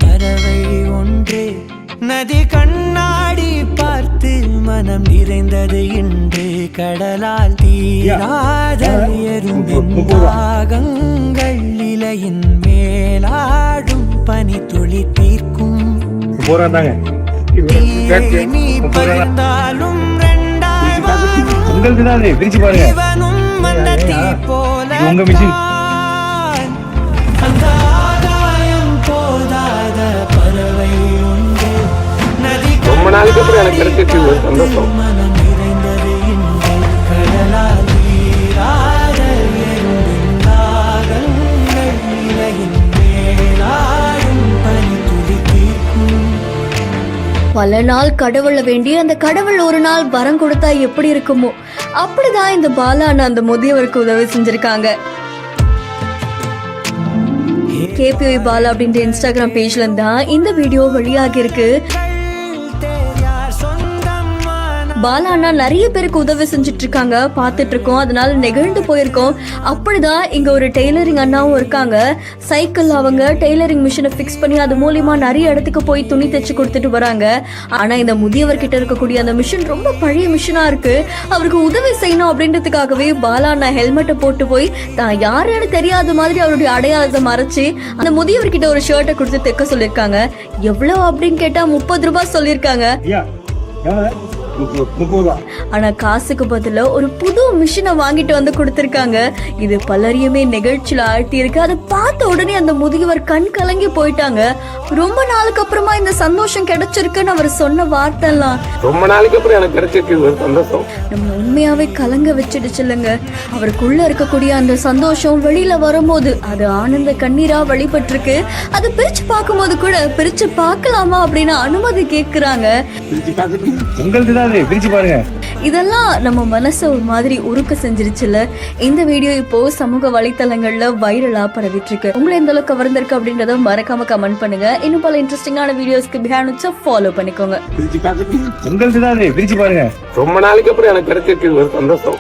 பறவை ஒன்று நதி கண்ணாடி பார்த்து மனம் நிறைந்தது இன்று கடலால் தீராத எறும்பின் இலையின் மேலாடும் பனி துளி தீர்க்கும் நீ பகிர்ந்தாலும் இவனும் அந்த தீ போல அந்த ஆகாயம் போதாத பறவை உண்டு நதி மனம் நிறைந்தது இன்று கடலால் நீராட எறும்பின் இலையின் மேலாடும் பனி துளி தீர்க்கும். பல நாள் கடவுளை வேண்டி அந்த கடவுள் ஒரு நாள் வரம் கொடுத்தா எப்படி இருக்குமோ அப்படிதான் இந்த பாலான அந்த முதியவருக்கு உதவி செஞ்சிருக்காங்க. KPOI பாலா அப்படின்ற இன்ஸ்டாகிராம் பேஜ்ல இருந்தா இந்த வீடியோ வெளியாகி இருக்கு. பாலா அண்ணா நிறைய பேருக்கு உதவி செஞ்சுட்டு இருக்காங்க, பார்த்துட்டு இருக்கோம். அதனால நெகிழ்ந்து போயிருக்கோம். அப்படிதான் இங்க ஒரு டெய்லரிங் அண்ணாவும் இருக்காங்க. சைக்கிள் அவங்க டெய்லரிங் மிஷினை ஃபிக்ஸ் பண்ணி அது மூலியமா நிறைய இடத்துக்கு போய் துணி தைச்சு கொடுத்துட்டு வராங்க. ஆனா இந்த முதியவர்கிட்ட இருக்கக்கூடிய அந்த மிஷின் ரொம்ப பழைய மிஷினா இருக்கு. அவருக்கு உதவி செய்யணும் அப்படின்றதுக்காகவே பாலா அண்ணா ஹெல்மெட்டை போட்டு போய் தான் யாருன்னு தெரியாத மாதிரி அவருடைய அடையாளத்தை மறைச்சு அந்த முதியவர்கிட்ட ஒரு ஷர்ட்டை கொடுத்து தைக்க சொல்லியிருக்காங்க. எவ்வளவு அப்படின்னு கேட்டா 30 ரூபாய் சொல்லியிருக்காங்க. ஆனா காசுக்கு பதிலா ஒரு புது மிஷினை வாங்கிட்டு வந்து கொடுத்திருக்காங்க. இது பலரையுமே நிகழ்ச்சியில ஆழ்த்தி இருக்கு. அதை பார்த்த உடனே அந்த முதியவர் கண் கலங்கி போயிட்டாங்க. ரொம்ப நாளுக்கு அப்புறமா இந்த சந்தோஷம் கிடைச்சிருக்குன்னு அவர் சொன்ன வார்த்தை எல்லாம் ரொம்ப நாளைக்கு அப்புறம் எனக்கு கிடைச்சிருக்கு சந்தோஷம். நம்ம உண்மையாவே கலங்க வச்சிடுச்சு இல்லைங்க. அவருக்குள்ள இருக்கக்கூடிய அந்த சந்தோஷம் வெளியில வரும்போது அது ஆனந்த கண்ணீரா வெளிப்பட்டிருக்கு. அதை பிரிச்சு பார்க்கும்போது கூட பிரிச்சு பார்க்கலாமா அப்படின்னு அனுமதி கேட்கிறாங்க. இதெல்லாம் நம்ம மனசை ஒரு மாதிரி உருக்க செஞ்சிருச்சுல. இந்த வீடியோ இப்போ சமூக வலைத்தளங்கள்ல வைரலா பரவிட்டு இருக்கு. உங்களை எந்த அளவுக்கு கவர்ந்திருக்கு அப்படின்றத மறக்காம கமெண்ட் பண்ணுங்க. இன்னும் பல இன்ட்ரெஸ்டிங்கான வீடியோஸ்க்கு பிஹேண்ட் ஃபாலோ பண்ணிக்கோங்க. ரொம்ப நாளைக்கு அப்புறம் எனக்கு கிடைச்சிருக்கு சந்தோஷம்.